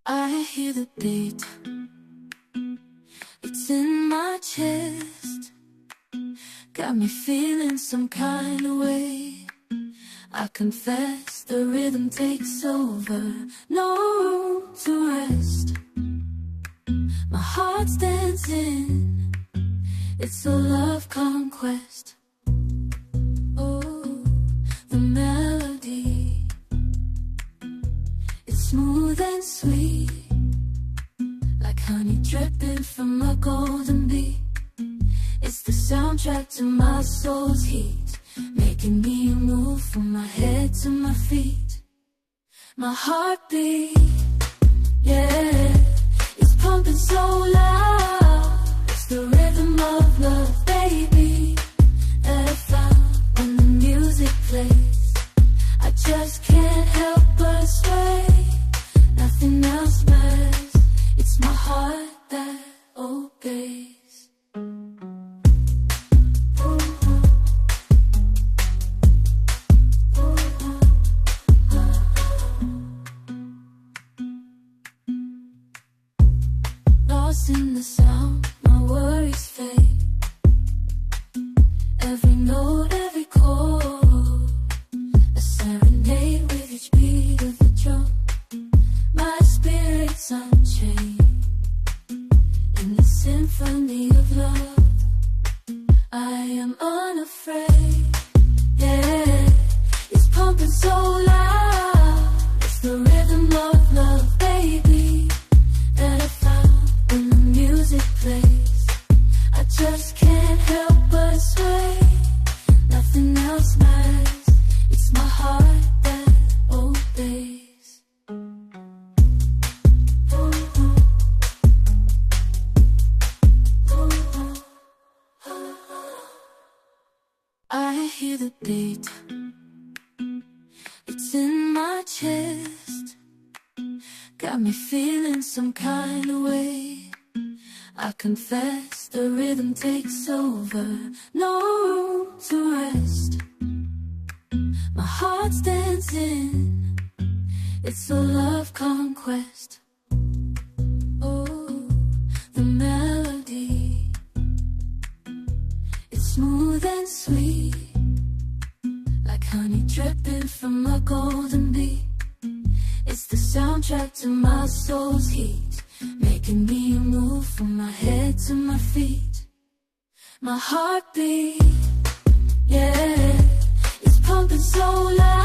I hear the beat, it's in my chest, got me feeling some kind of way. I confess the rhythm takes over, no room to rest. My heart's dancing, it's a love conquest. Oh, the melody, it's smooth and sweet, like honey dripping from a golden bee. It's the soundtrack to my soul's heat, making me move from my head to my feet. My heartbeat, yeah, it's pumping so loud. It's the rhythm of love, baby, that I found when the music plays. I just can't help but sway, nothing else matters. It's my heart that obeys. Lost in the sound, my worries fade. Every note, every chord, a serenade with each beat of the drum. My spirit's unchained in the symphony of love. I am unafraid, yeah, it's pumping so loud. It's the rhythm of love, baby, that I found when the music plays. I just can't help but sway, nothing else matters. It's my heart that obeys. I hear the beat, it's in my chest, got me feeling some kind of way. I confess the rhythm takes over, no room to rest. My heart's dancing, it's a love conquest. Oh, the melody, it's smooth and sweet, like honey dripping from a golden bee. It's the soundtrack to my soul's heat, making me move from my head to my feet. My heartbeat, yeah, it's pumping so loud.